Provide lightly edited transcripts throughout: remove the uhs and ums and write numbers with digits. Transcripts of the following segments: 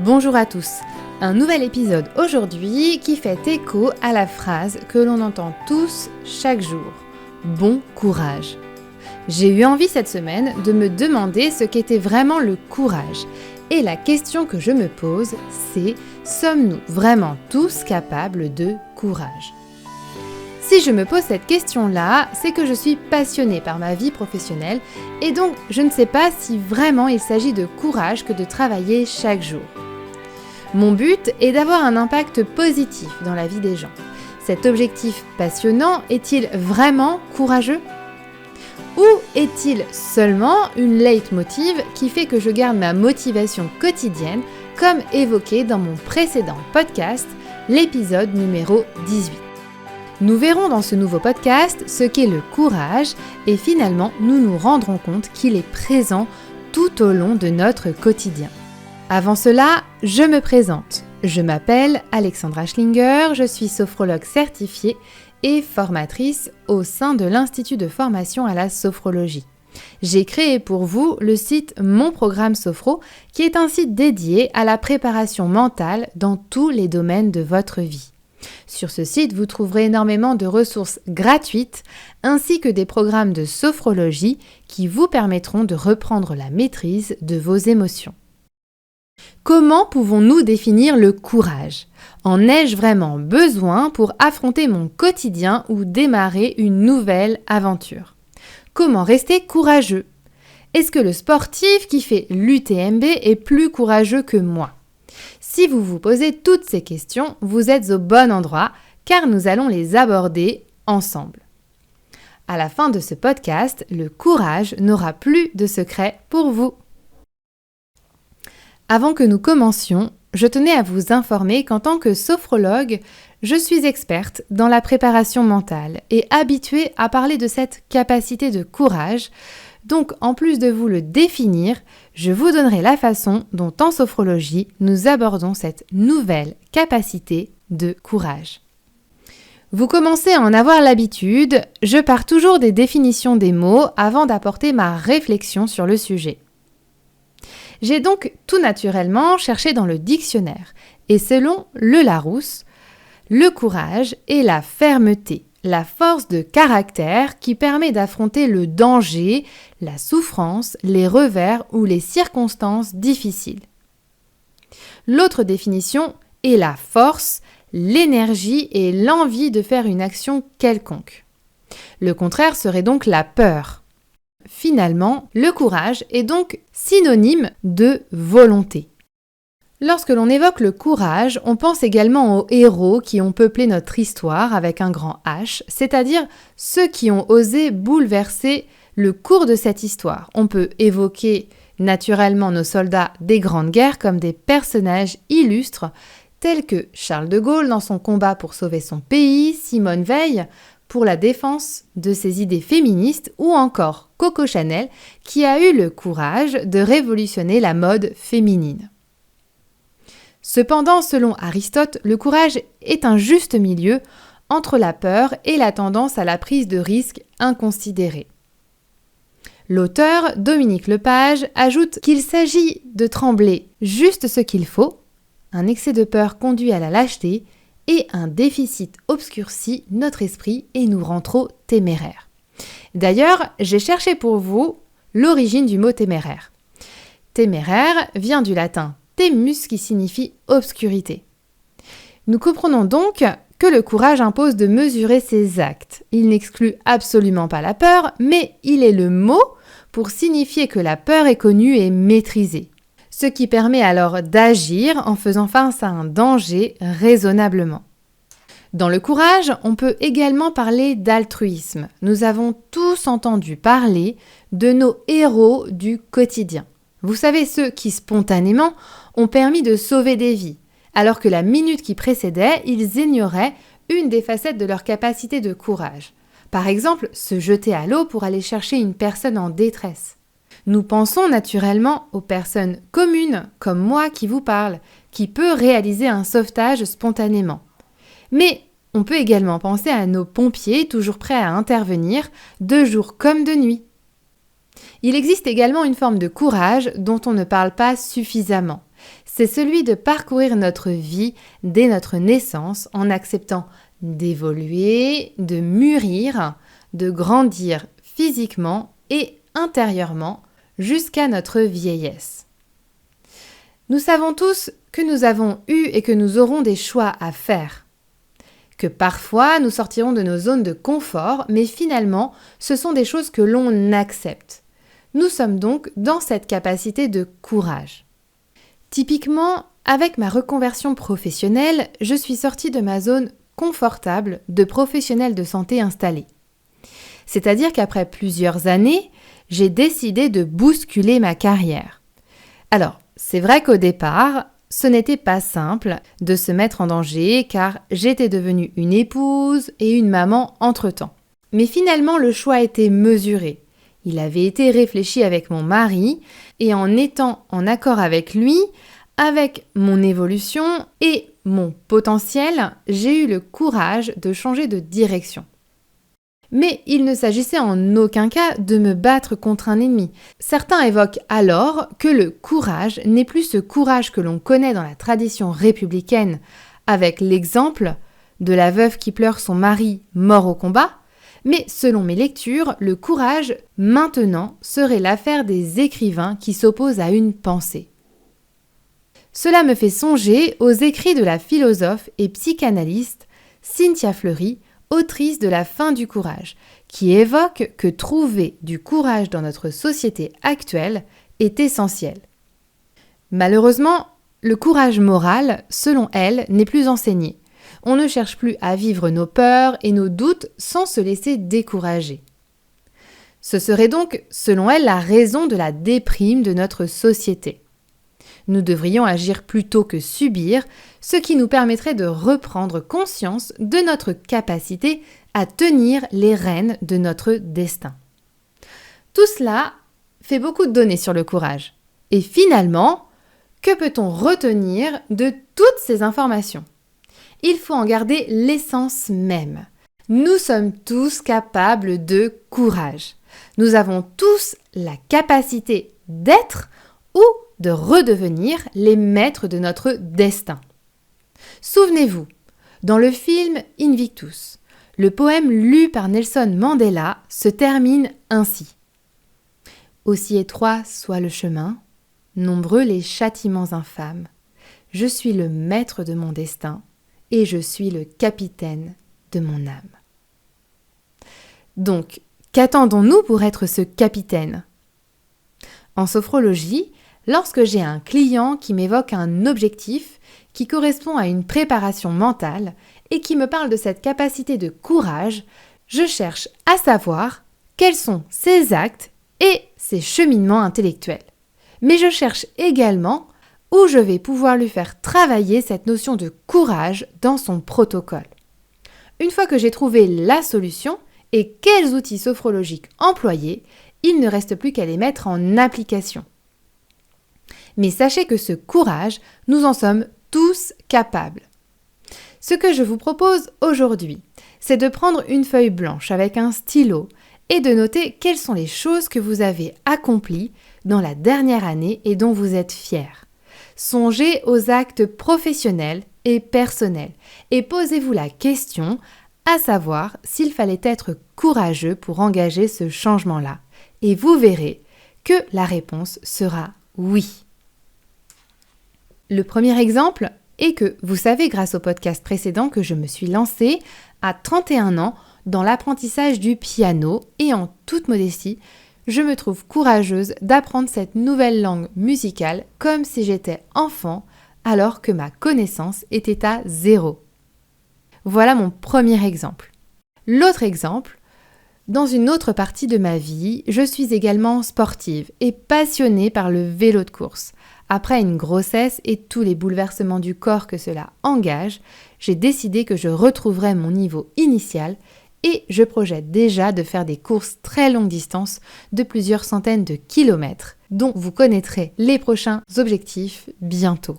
Bonjour à tous, un nouvel épisode aujourd'hui qui fait écho à la phrase que l'on entend tous chaque jour. Bon courage. J'ai eu envie cette semaine de me demander ce qu'était vraiment le courage. Et la question que je me pose, c'est: sommes-nous vraiment tous capables de courage ? Si je me pose cette question-là, c'est que je suis passionnée par ma vie professionnelle et donc je ne sais pas si vraiment il s'agit de courage que de travailler chaque jour. Mon but est d'avoir un impact positif dans la vie des gens. Cet objectif passionnant est-il vraiment courageux ? Ou est-il seulement une leitmotiv qui fait que je garde ma motivation quotidienne, comme évoqué dans mon précédent podcast, l'épisode numéro 18. Nous verrons dans ce nouveau podcast ce qu'est le courage et finalement nous nous rendrons compte qu'il est présent tout au long de notre quotidien. Avant cela, je me présente. Je m'appelle Alexandra Schlinger, je suis sophrologue certifiée et formatrice au sein de l'Institut de formation à la sophrologie. J'ai créé pour vous le site Mon Programme Sophro, qui est un site dédié à la préparation mentale dans tous les domaines de votre vie. Sur ce site, vous trouverez énormément de ressources gratuites ainsi que des programmes de sophrologie qui vous permettront de reprendre la maîtrise de vos émotions. Comment pouvons-nous définir le courage ? En ai-je vraiment besoin pour affronter mon quotidien ou démarrer une nouvelle aventure ? Comment rester courageux ? Est-ce que le sportif qui fait l'UTMB est plus courageux que moi ? Si vous vous posez toutes ces questions, vous êtes au bon endroit car nous allons les aborder ensemble. À la fin de ce podcast, le courage n'aura plus de secret pour vous. Avant que nous commencions, je tenais à vous informer qu'en tant que sophrologue, je suis experte dans la préparation mentale et habituée à parler de cette capacité de courage. Donc, en plus de vous le définir, je vous donnerai la façon dont en sophrologie, nous abordons cette nouvelle capacité de courage. Vous commencez à en avoir l'habitude, je pars toujours des définitions des mots avant d'apporter ma réflexion sur le sujet. J'ai donc tout naturellement cherché dans le dictionnaire et selon le Larousse, le courage est la fermeté, la force de caractère qui permet d'affronter le danger, la souffrance, les revers ou les circonstances difficiles. L'autre définition est la force, l'énergie et l'envie de faire une action quelconque. Le contraire serait donc la peur. Finalement, le courage est donc synonyme de volonté. Lorsque l'on évoque le courage, on pense également aux héros qui ont peuplé notre histoire avec un grand H, c'est-à-dire ceux qui ont osé bouleverser le cours de cette histoire. On peut évoquer naturellement nos soldats des grandes guerres comme des personnages illustres tels que Charles de Gaulle dans son combat pour sauver son pays, Simone Veil pour la défense de ses idées féministes ou encore Coco Chanel qui a eu le courage de révolutionner la mode féminine. Cependant, selon Aristote, le courage est un juste milieu entre la peur et la tendance à la prise de risques inconsidérés. L'auteur, Dominique Lepage, ajoute qu'il s'agit de trembler juste ce qu'il faut, un excès de peur conduit à la lâcheté, et un déficit obscurcit notre esprit et nous rend trop téméraires. D'ailleurs, j'ai cherché pour vous l'origine du mot téméraire. Téméraire vient du latin temus qui signifie obscurité. Nous comprenons donc que le courage impose de mesurer ses actes. Il n'exclut absolument pas la peur, mais il est le mot pour signifier que la peur est connue et maîtrisée. Ce qui permet alors d'agir en faisant face à un danger raisonnablement. Dans le courage, on peut également parler d'altruisme. Nous avons tous entendu parler de nos héros du quotidien. Vous savez, ceux qui spontanément ont permis de sauver des vies, alors que la minute qui précédait, ils ignoraient une des facettes de leur capacité de courage. Par exemple, se jeter à l'eau pour aller chercher une personne en détresse. Nous pensons naturellement aux personnes communes, comme moi qui vous parle, qui peut réaliser un sauvetage spontanément. Mais on peut également penser à nos pompiers toujours prêts à intervenir, de jour comme de nuit. Il existe également une forme de courage dont on ne parle pas suffisamment. c'est celui de parcourir notre vie dès notre naissance en acceptant d'évoluer, de mûrir, de grandir physiquement et intérieurement jusqu'à notre vieillesse. Nous savons tous que nous avons eu et que nous aurons des choix à faire. Que parfois nous sortirons de nos zones de confort, mais finalement, ce sont des choses que l'on accepte. Nous sommes donc dans cette capacité de courage. Typiquement, avec ma reconversion professionnelle, je suis sortie de ma zone confortable de professionnel de santé installé. C'est-à-dire qu'après plusieurs années, j'ai décidé de bousculer ma carrière. Alors, c'est vrai qu'au départ, ce n'était pas simple de se mettre en danger car j'étais devenue une épouse et une maman entre-temps. Mais finalement, le choix était mesuré. Il avait été réfléchi avec mon mari et en étant en accord avec lui, avec mon évolution et mon potentiel, j'ai eu le courage de changer de direction. Mais il ne s'agissait en aucun cas de me battre contre un ennemi. Certains évoquent alors que le courage n'est plus ce courage que l'on connaît dans la tradition républicaine, avec l'exemple de la veuve qui pleure son mari mort au combat, mais selon mes lectures, le courage maintenant serait l'affaire des écrivains qui s'opposent à une pensée. Cela me fait songer aux écrits de la philosophe et psychanalyste Cynthia Fleury, autrice de La fin du courage, qui évoque que trouver du courage dans notre société actuelle est essentiel. Malheureusement, le courage moral, selon elle, n'est plus enseigné. On ne cherche plus à vivre nos peurs et nos doutes sans se laisser décourager. Ce serait donc, selon elle, la raison de la déprime de notre société. Nous devrions agir plutôt que subir, ce qui nous permettrait de reprendre conscience de notre capacité à tenir les rênes de notre destin. Tout cela fait beaucoup de données sur le courage. Et finalement, que peut-on retenir de toutes ces informations ? Il faut en garder l'essence même. Nous sommes tous capables de courage. Nous avons tous la capacité d'être ou de redevenir les maîtres de notre destin. Souvenez-vous, dans le film Invictus, le poème lu par Nelson Mandela se termine ainsi. Aussi étroit soit le chemin, nombreux les châtiments infâmes, je suis le maître de mon destin et je suis le capitaine de mon âme. Donc, qu'attendons-nous pour être ce capitaine ? En sophrologie, lorsque j'ai un client qui m'évoque un objectif qui correspond à une préparation mentale et qui me parle de cette capacité de courage, je cherche à savoir quels sont ses actes et ses cheminements intellectuels. Mais je cherche également où je vais pouvoir lui faire travailler cette notion de courage dans son protocole. Une fois que j'ai trouvé la solution et quels outils sophrologiques employer, il ne reste plus qu'à les mettre en application. Mais sachez que ce courage, nous en sommes tous capables. Ce que je vous propose aujourd'hui, c'est de prendre une feuille blanche avec un stylo et de noter quelles sont les choses que vous avez accomplies dans la dernière année et dont vous êtes fiers. Songez aux actes professionnels et personnels et posez-vous la question à savoir s'il fallait être courageux pour engager ce changement-là. Et vous verrez que la réponse sera oui. Le premier exemple est que vous savez grâce au podcast précédent que je me suis lancée à 31 ans dans l'apprentissage du piano et en toute modestie, je me trouve courageuse d'apprendre cette nouvelle langue musicale comme si j'étais enfant alors que ma connaissance était à 0. Voilà mon premier exemple. L'autre exemple, dans une autre partie de ma vie, je suis également sportive et passionnée par le vélo de course. Après une grossesse et tous les bouleversements du corps que cela engage, j'ai décidé que je retrouverais mon niveau initial et je projette déjà de faire des courses très longue distance de plusieurs centaines de kilomètres, dont vous connaîtrez les prochains objectifs bientôt.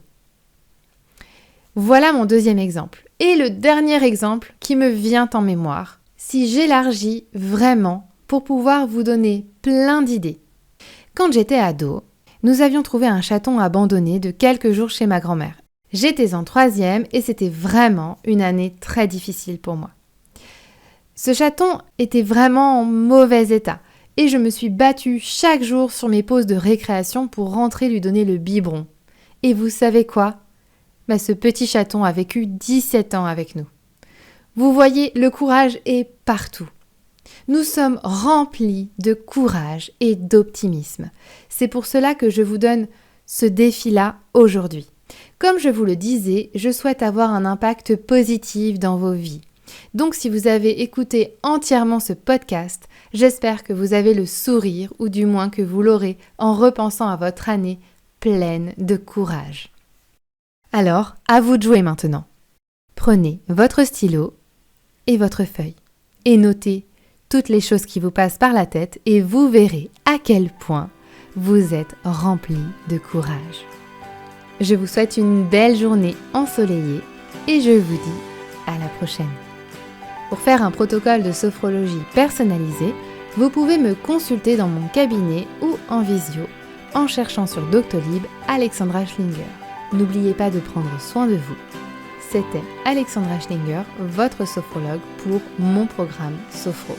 Voilà mon deuxième exemple. Et le dernier exemple qui me vient en mémoire, si j'élargis vraiment pour pouvoir vous donner plein d'idées. Quand j'étais ado, Nous avions trouvé un chaton abandonné de quelques jours chez ma grand-mère. J'étais en 3e et c'était vraiment une année très difficile pour moi. Ce chaton était vraiment en mauvais état et je me suis battue chaque jour sur mes pauses de récréation pour rentrer lui donner le biberon. Et vous savez quoi ? Ce petit chaton a vécu 17 ans avec nous. Vous voyez, le courage est partout. Nous sommes remplis de courage et d'optimisme. C'est pour cela que je vous donne ce défi-là aujourd'hui. Comme je vous le disais, je souhaite avoir un impact positif dans vos vies. Donc si vous avez écouté entièrement ce podcast, j'espère que vous avez le sourire ou du moins que vous l'aurez en repensant à votre année pleine de courage. Alors, à vous de jouer maintenant. Prenez votre stylo et votre feuille et notez toutes les choses qui vous passent par la tête et vous verrez à quel point vous êtes rempli de courage. Je vous souhaite une belle journée ensoleillée et je vous dis à la prochaine. Pour faire un protocole de sophrologie personnalisé, vous pouvez me consulter dans mon cabinet ou en visio en cherchant sur Doctolib Alexandra Schlinger. N'oubliez pas de prendre soin de vous. C'était Alexandra Schlinger, votre sophrologue pour mon programme Sophro.